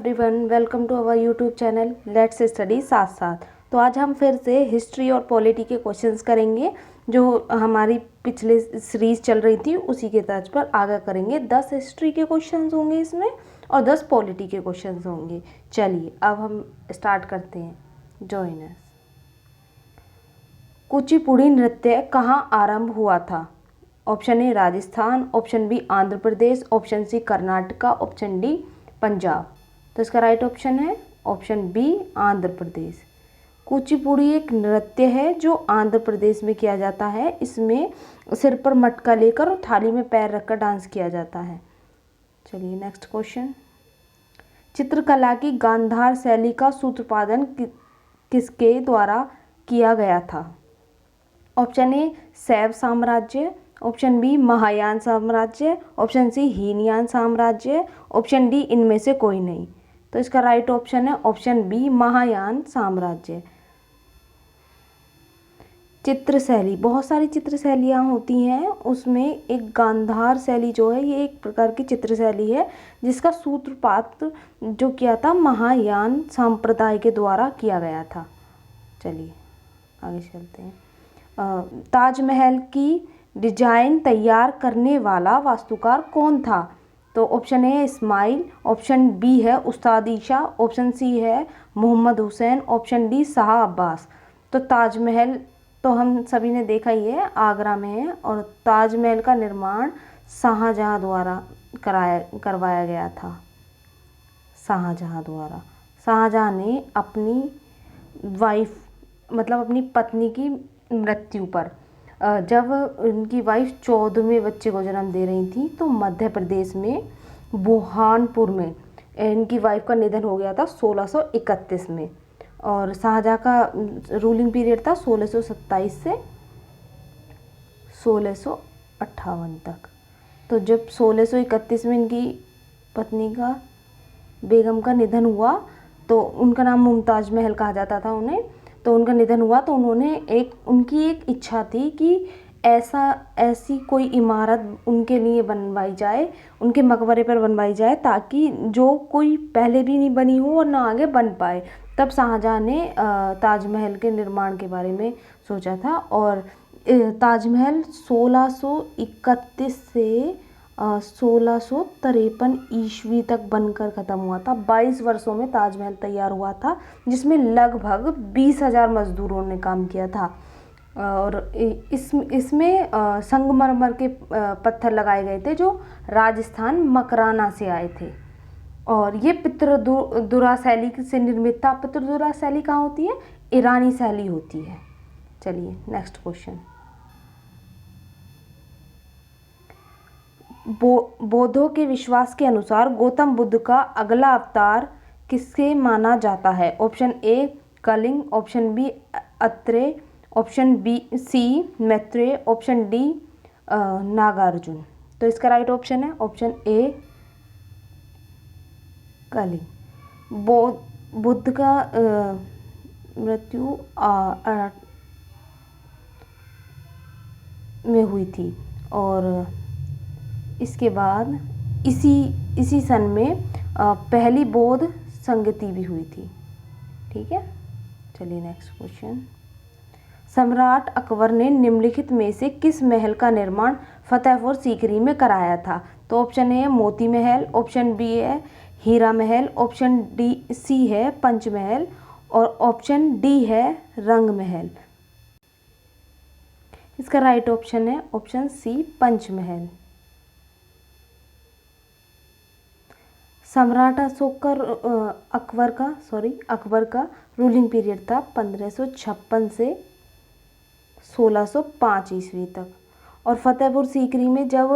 Everyone, welcome to our YouTube channel let's study साथ साथ। तो आज हम फिर से हिस्ट्री और पॉलिटी के क्वेश्चंस करेंगे जो हमारी पिछले सीरीज चल रही थी उसी के तर्ज पर आगे करेंगे। 10 हिस्ट्री के क्वेश्चंस होंगे इसमें और 10 पॉलिटी के क्वेश्चंस होंगे। चलिए अब हम स्टार्ट करते हैं। Join us. कुचिपुड़ी नृत्य कहाँ आरंभ हुआ था? Option A Rajasthan, option B Andhra Pradesh, option C Karnataka, option D Punjab. तो इसका राइट ऑप्शन है ऑप्शन बी आंध्र प्रदेश। कुचिपुड़ी एक नृत्य है जो आंध्र प्रदेश में किया जाता है। इसमें सिर पर मटका लेकर और थाली में पैर रखकर डांस किया जाता है। चलिए नेक्स्ट क्वेश्चन। चित्रकला की गांधार शैली का सूत्रपातन किसके द्वारा किया गया था? ऑप्शन ए शैव साम्राज्य, ऑप्शन बी महायान साम्राज्य, ऑप्शन सी हीनयान साम्राज्य, ऑप्शन डी इनमें से कोई नहीं। तो इसका राइट ऑप्शन है ऑप्शन बी महायान साम्राज्य। चित्र शैली, बहुत सारी चित्र शैलियाँ होती हैं, उसमें एक गांधार शैली जो है ये एक प्रकार की चित्र शैली है जिसका सूत्रपात जो किया था महायान संप्रदाय के द्वारा किया गया था। चलिए आगे चलते हैं। ताजमहल की डिजाइन तैयार करने वाला वास्तुकार कौन था? तो option A Ismail, option B है उस्ताद ईशा, ऑप्शन सी है मोहम्मद हुसैन, ऑप्शन डी शाह अब्बास। तो ताजमहल तो हम सभी ने देखा ही है, आगरा में है और ताजमहल का निर्माण शाहजहाँ द्वारा करवाया गया था। शाहजहाँ द्वारा। शाहजहाँ ने अपनी वाइफ मतलब अपनी पत्नी की मृत्यु पर जब उनकी वाइफ 14वें बच्चे को जन्म दे रही थी तो मध्य प्रदेश में बुरहानपुर में इनकी वाइफ का निधन हो गया था 1631 में। और शाहजहाँ का रूलिंग पीरियड था 1627 से 1658 तक। तो जब 1631 में इनकी पत्नी का बेगम का निधन हुआ तो उनका नाम मुमताज महल कहा जाता था उन्हें। तो उनका निधन हुआ तो उन्होंने उनकी एक इच्छा थी कि ऐसी कोई इमारत उनके लिए बनवाई जाए, उनके मकबरे पर बनवाई जाए ताकि जो कोई पहले भी नहीं बनी हो और ना आगे बन पाए। तब शाहजहाँ ने ताजमहल के निर्माण के बारे में सोचा था और ताजमहल 1631 से 1653 ईस्वी तक बनकर ख़त्म हुआ था। 22 वर्षों में ताजमहल तैयार हुआ था जिसमें लगभग 20,000 मजदूरों ने काम किया था। और इसमें संगमरमर के पत्थर लगाए गए थे जो राजस्थान मकराना से आए थे और ये पितृदुरा शैली से निर्मित था। पितृदुरा शैली कहाँ होती है? ईरानी शैली होती है। चलिए नेक्स्ट क्वेश्चन। बौद्धों के विश्वास के अनुसार गौतम बुद्ध का अगला अवतार किससे माना जाता है? Option A Kalinga, option B Atreya, option B C Maitreya, option D Nagarjuna. तो इसका राइट ऑप्शन है ऑप्शन ए कलिंग। बुद्ध का मृत्यु में हुई थी और इसके बाद इसी सन में पहली बौद्ध संगति भी हुई थी। ठीक है, चलिए नेक्स्ट क्वेश्चन। सम्राट अकबर ने निम्नलिखित में से किस महल का निर्माण फतेहपुर सीकरी में कराया था? तो ऑप्शन ए है मोती महल, ऑप्शन बी है हीरा महल, ऑप्शन डी सी है पंचमहल और ऑप्शन डी है रंग महल। इसका राइट ऑप्शन है ऑप्शन सी पंचमहल। सम्राट अकबर का रूलिंग पीरियड था 1556 से 1605 ईस्वी तक। और फतेहपुर सीकरी में जब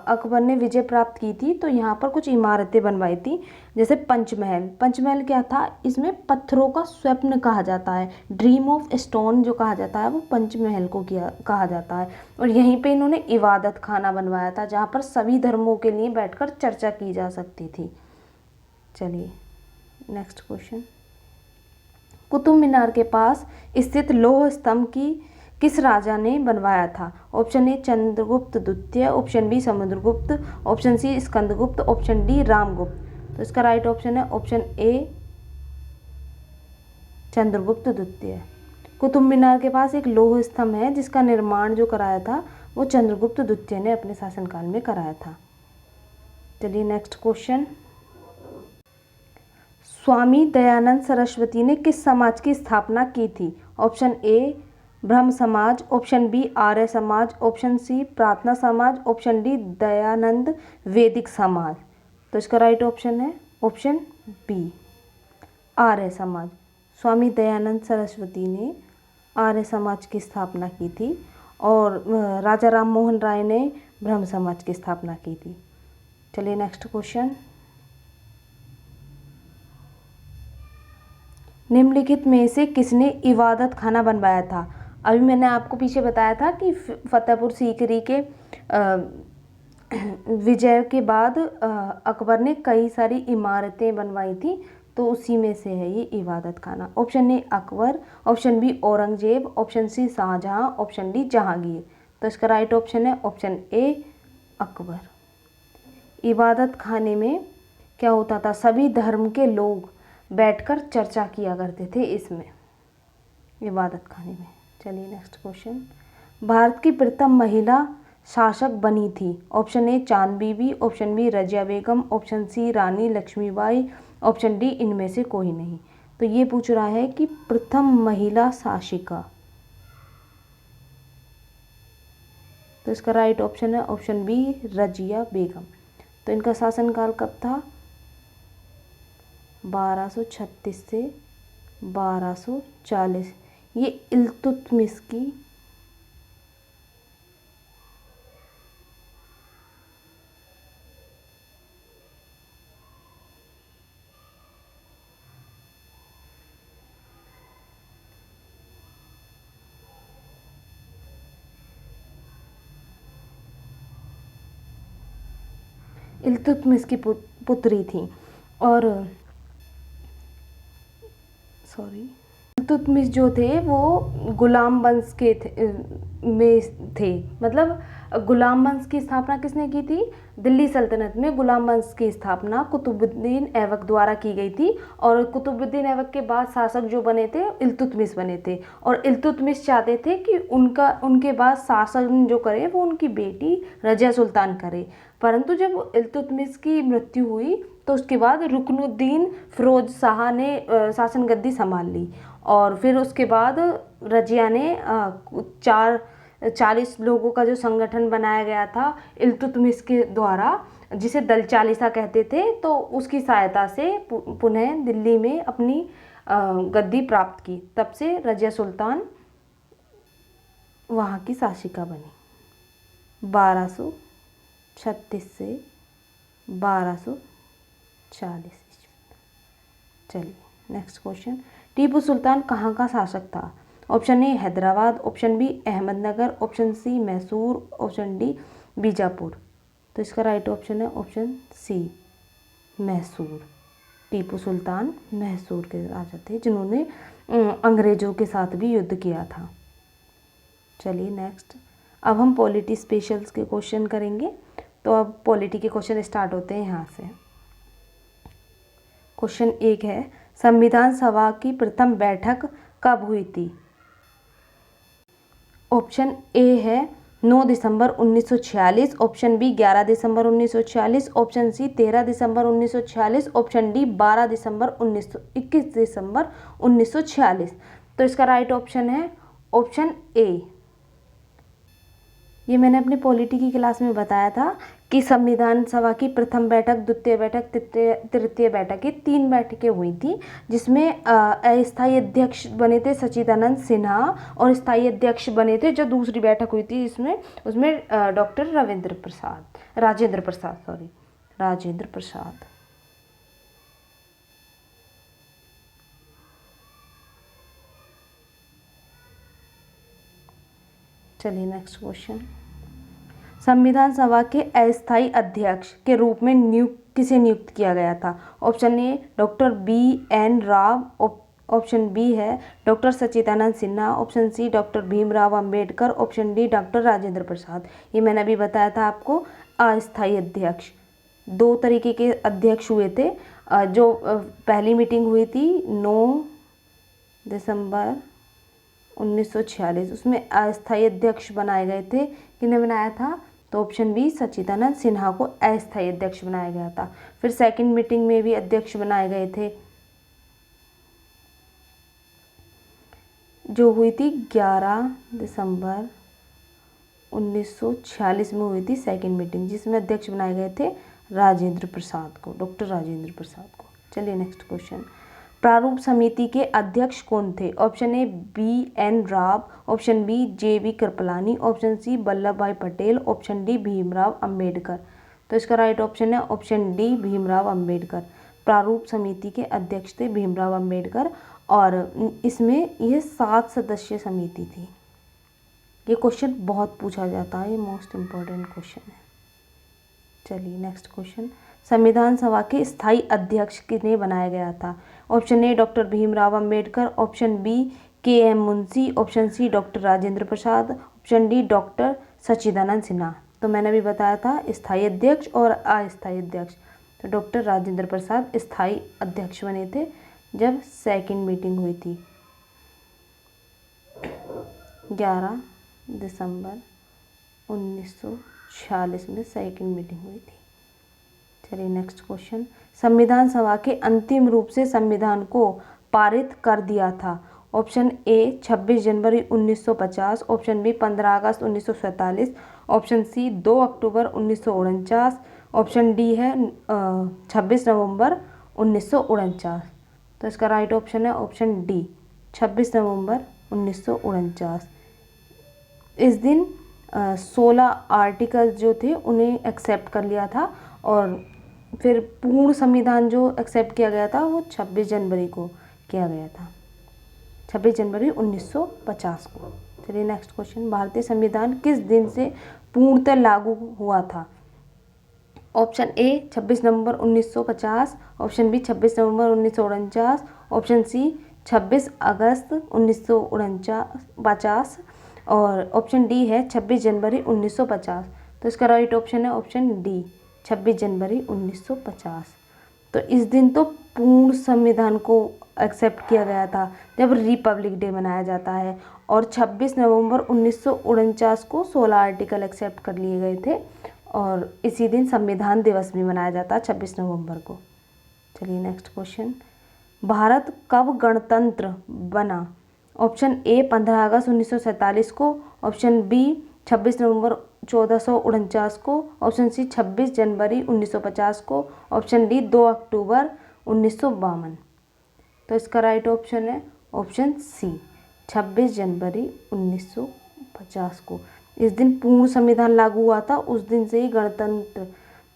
अकबर ने विजय प्राप्त की थी तो यहाँ पर कुछ इमारतें बनवाई थी जैसे पंचमहल। पंचमहल क्या था? इसमें पत्थरों का स्वप्न कहा जाता है, ड्रीम ऑफ स्टोन जो कहा जाता है वो पंचमहल को कहा जाता है। और यहीं पे इन्होंने इबादत खाना बनवाया था जहाँ पर सभी धर्मों के लिए बैठकर चर्चा की जा सकती थी। चलिए नेक्स्ट क्वेश्चन। कुतुब मीनार के पास स्थित लौह स्तंभ किस राजा ने बनवाया था? ऑप्शन ए चंद्रगुप्त द्वितीय, option B Samudragupta, option C Skandagupta, option D Ramagupta. तो इसका राइट ऑप्शन है ऑप्शन ए चंद्रगुप्त द्वितीय। कुतुब मीनार के पास एक लौह स्तंभ है जिसका निर्माण जो कराया था वो चंद्रगुप्त द्वितीय ने अपने शासनकाल में कराया था। चलिए नेक्स्ट क्वेश्चन, स्वामी दयानंद सरस्वती ने किस समाज की स्थापना की थी? ऑप्शन ए ब्रह्म समाज, option B Arya Samaj, option C प्रार्थना समाज, ऑप्शन डी दयानंद वैदिक समाज। तो इसका राइट ऑप्शन है ऑप्शन बी आर्य समाज। स्वामी दयानंद सरस्वती ने आर्य समाज की स्थापना की थी और राजा राम मोहन राय ने ब्रह्म समाज की स्थापना की थी। चलिए नेक्स्ट क्वेश्चन, निम्नलिखित में से किसने इबादत खाना बनवाया था? अभी मैंने आपको पीछे बताया था कि फतेहपुर सीकरी के विजय के बाद अकबर ने कई सारी इमारतें बनवाई थी, तो उसी में से है ये Ibadat Khana. Option A Akbar, option B Aurangzeb, option C Shahjahan, option D Jahangir. तो इसका राइट ऑप्शन है ऑप्शन ए अकबर। इबादत खाने में क्या होता था, सभी धर्म के लोग बैठकर चर्चा किया करते थे इसमें, इबादत खाने में। चलिए नेक्स्ट क्वेश्चन, भारत की प्रथम महिला शासक बनी थी? ऑप्शन ए चांद बीबी, ऑप्शन बी रजिया बेगम, ऑप्शन सी रानी लक्ष्मीबाई, ऑप्शन डी इनमें से कोई नहीं। तो ये पूछ रहा है कि प्रथम महिला शासिका, तो इसका राइट ऑप्शन है ऑप्शन बी रजिया बेगम। तो इनका शासनकाल कब था? 1236 से 1240। ये इल्तुतमिश की इल्तुतमिश की पुत्री थी और इल्तुतमिश जो थे वो गुलाम वंश के में थे। मतलब गुलाम वंश की स्थापना किसने की थी? दिल्ली सल्तनत में गुलाम वंश की स्थापना कुतुबुद्दीन ऐबक द्वारा की गई थी और कुतुबुद्दीन ऐबक के बाद शासक जो बने थे इल्तुतमिश बने थे और इल्तुतमिश चाहते थे कि उनके बाद शासन जो करे वो उनकी बेटी रजिया सुल्तान करे। परंतु जब इल्तुतमिश की मृत्यु हुई तो उसके बाद रुकनुद्दीन फिरोज शाह ने शासन गद्दी संभाल ली और फिर उसके बाद रजिया ने 40 लोगों का जो संगठन बनाया गया था इल्तुतमिश के द्वारा, जिसे दल चालीसा कहते थे, तो उसकी सहायता से पुनः दिल्ली में अपनी गद्दी प्राप्त की। तब से रजिया सुल्तान वहाँ की शासिका बनी 1236 से 1240। चलिए नेक्स्ट क्वेश्चन, टीपू सुल्तान कहाँ का शासक था? Option A Hyderabad, option B Ahmednagar, option C Mysore, option D Bijapur. तो इसका राइट ऑप्शन है ऑप्शन सी मैसूर। टीपू सुल्तान मैसूर के राजा थे जिन्होंने अंग्रेजों के साथ भी युद्ध किया था। चलिए नेक्स्ट, अब हम पॉलिटी स्पेशल्स के क्वेश्चन करेंगे। तो अब पॉलिटी के क्वेश्चन स्टार्ट होते हैं यहाँ से। क्वेश्चन 1 है, संविधान सभा की प्रथम बैठक कब हुई थी? ऑप्शन ए है 9 दिसंबर 1946, ऑप्शन बी 11 दिसंबर 1946, ऑप्शन सी 13 दिसंबर 1946, ऑप्शन डी 21 दिसंबर 1946। तो इसका राइट ऑप्शन है ऑप्शन ए। ये मैंने अपनी पॉलिटी की क्लास में बताया था कि संविधान सभा की प्रथम बैठक, द्वितीय बैठक, तृतीय बैठक, ये 3 बैठकें हुई थी, जिसमें अस्थायी अध्यक्ष बने थे सच्चिदानंद सिन्हा और स्थायी अध्यक्ष बने थे जो दूसरी बैठक हुई थी उसमें डॉक्टर राजेंद्र प्रसाद। चलिए नेक्स्ट क्वेश्चन, संविधान सभा के अस्थायी अध्यक्ष के रूप में किसे नियुक्त किया गया था? Option A doctor BN Rao, option B है doctor Sachchidananda Sinha, option C doctor Bhimrao Ambedkar, option D doctor Rajendra Prasad. ये मैंने अभी बताया था आपको, अस्थायी अध्यक्ष 2 तरीके के अध्यक्ष हुए थे, जो पहली मीटिंग हुई थी 9 दिसंबर 1946, उसमें अस्थायी अध्यक्ष बनाए गए थे। किन्हें बनाया था? तो ऑप्शन बी सच्चिदानंद सिन्हा को अस्थायी अध्यक्ष बनाया गया था। फिर सेकंड मीटिंग में भी अध्यक्ष बनाए गए थे, जो हुई थी 11 दिसंबर 1946 में हुई थी सेकंड मीटिंग, जिसमें अध्यक्ष बनाए गए थे राजेंद्र प्रसाद को, डॉक्टर राजेंद्र प्रसाद को। चलिए नेक्स्ट क्वेश्चन। प्रारूप समिति के अध्यक्ष कौन थे? Option A BN Rao, option B JV Kripalani, option C Vallabh Bhai Patel, option D Bhimrao Ambedkar. तो इसका राइट ऑप्शन है ऑप्शन डी भीमराव अंबेडकर। प्रारूप समिति के अध्यक्ष थे भीमराव अंबेडकर और इसमें यह 7 सदस्यीय समिति थी। ये क्वेश्चन बहुत पूछा जाता है, ये मोस्ट इम्पोर्टेंट क्वेश्चन है। चलिए नेक्स्ट क्वेश्चन। संविधान सभा के स्थायी अध्यक्ष किन्हें बनाया गया था? Option A doctor Bhimrao Ambedkar, option B KM Munshi, option C doctor Rajendra Prasad, option D doctor Sachchidananda Sinha. तो मैंने भी बताया था स्थायी अध्यक्ष और अस्थायी अध्यक्ष। तो डॉक्टर राजेंद्र प्रसाद स्थायी अध्यक्ष बने थे जब सेकंड मीटिंग हुई थी 11 दिसंबर 1946 में सेकंड मीटिंग हुई थी। चलिए नेक्स्ट क्वेश्चन। संविधान सभा के अंतिम रूप से संविधान को पारित कर दिया था? ऑप्शन ए 26 जनवरी 1950, ऑप्शन बी 15 अगस्त 1947, ऑप्शन सी 2 अक्टूबर 1949, ऑप्शन डी है 26 नवंबर 1949। तो इसका राइट ऑप्शन है ऑप्शन डी 26 नवंबर 1949। इस दिन 16 आर्टिकल्स जो थे उन्हें एक्सेप्ट कर लिया था और फिर पूर्ण संविधान जो एक्सेप्ट किया गया था वो 26 जनवरी को किया गया था, 26 जनवरी 1950 को। चलिए नेक्स्ट क्वेश्चन। भारतीय संविधान किस दिन से पूर्णतः लागू हुआ था? ऑप्शन ए 26 नवंबर 1950, ऑप्शन बी 26 नवंबर 1949, ऑप्शन सी 26 अगस्त 1950 और ऑप्शन डी है 26 जनवरी 1950। तो इसका राइट ऑप्शन है ऑप्शन डी 26 जनवरी 1950। तो इस दिन तो पूर्ण संविधान को एक्सेप्ट किया गया था जब रिपब्लिक डे मनाया जाता है और 26 नवंबर 1949 को 16 आर्टिकल एक्सेप्ट कर लिए गए थे और इसी दिन संविधान दिवस भी मनाया जाता है 26 नवंबर को। चलिए नेक्स्ट क्वेश्चन। भारत कब गणतंत्र बना? ऑप्शन ए 15 अगस्त 1947 को, ऑप्शन बी 26 नवंबर 1449 को, ऑप्शन सी 26 जनवरी 1950 को, ऑप्शन डी 2 अक्टूबर 1952। तो इसका राइट ऑप्शन है ऑप्शन सी 26 जनवरी 1950 को। इस दिन पूर्ण संविधान लागू हुआ था, उस दिन से ही गणतंत्र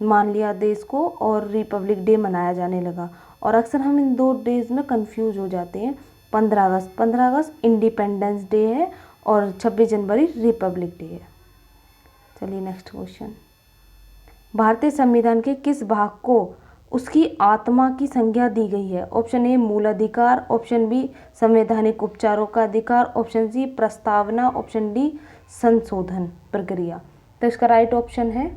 मान लिया देश को और रिपब्लिक डे मनाया जाने लगा। और अक्सर हम इन दो डेज में कंफ्यूज हो जाते हैं। 15 अगस्त इंडिपेंडेंस डे है और 26 जनवरी रिपब्लिक डे है। चलिए नेक्स्ट क्वेश्चन। भारतीय संविधान के किस भाग को उसकी आत्मा की संज्ञा दी गई है? ऑप्शन ए मूल अधिकार, ऑप्शन बी संवैधानिक उपचारों का अधिकार, ऑप्शन सी प्रस्तावना, ऑप्शन डी संशोधन प्रक्रिया। तो इसका राइट ऑप्शन है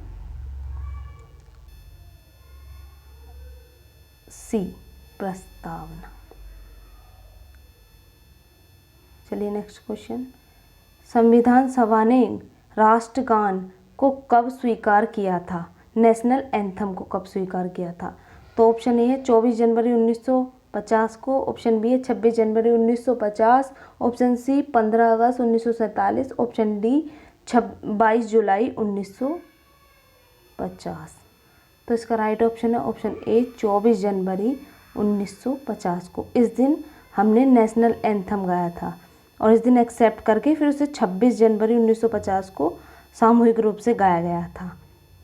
सी प्रस्तावना। चलिए नेक्स्ट क्वेश्चन। संविधान सभा ने राष्ट्रगान को कब स्वीकार किया था? नेशनल एंथम को कब स्वीकार किया था? तो ऑप्शन ए है 24 जनवरी 1950 को, ऑप्शन बी है 26 जनवरी 1950, ऑप्शन सी 15 अगस्त 1947, ऑप्शन डी 22 जुलाई 1950। तो इसका राइट ऑप्शन है ऑप्शन ए 24 जनवरी 1950 को। इस दिन हमने नेशनल एंथम गाया था और इस दिन एक्सेप्ट करके फिर उसे 26 जनवरी 1950 को सामूहिक रूप से गाया गया था।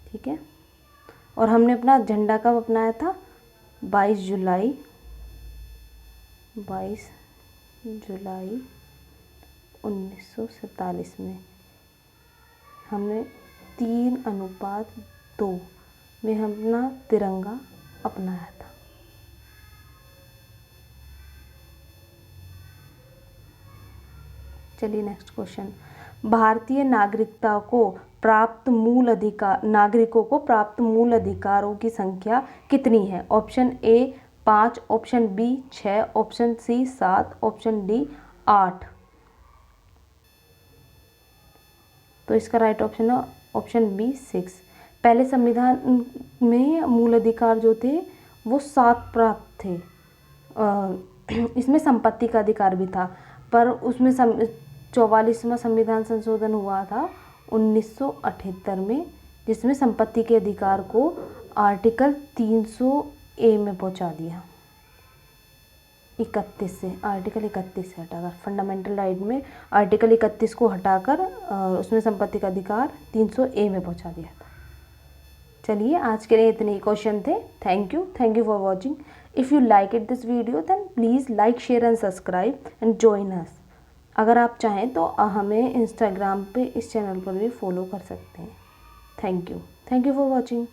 ठीक है। और हमने अपना झंडा कब अपनाया था? 22 जुलाई 1947 में हमने 3:2 में हम अपना तिरंगा अपनाया था। चलिए नेक्स्ट क्वेश्चन। भारतीय नागरिकता को प्राप्त मूल अधिकार, नागरिकों को प्राप्त मूल अधिकारों की संख्या कितनी है? Option A 5, option B 6, option C 7, option D 8। तो इसका राइट ऑप्शन है ऑप्शन बी 6। पहले संविधान में मूल अधिकार जो थे वो 7 प्राप्त थे। इसमें संपत्ति का अधिकार भी था, पर उसमें 44वां संविधान संशोधन हुआ था 1978 में, जिसमें संपत्ति के अधिकार को आर्टिकल 300A में पहुंचा दिया। 31 से, आर्टिकल 31 से हटाकर, फंडामेंटल राइट में आर्टिकल 31 को हटाकर उसमें संपत्ति का अधिकार 300A में पहुंचा दिया था। चलिए, आज के लिए इतने ही क्वेश्चन थे। Thank you for watching. If you like it this video then please like, share and subscribe and join us. अगर आप चाहें तो हमें इंस्टाग्राम पे इस चैनल पर भी फॉलो कर सकते हैं। Thank you for watching.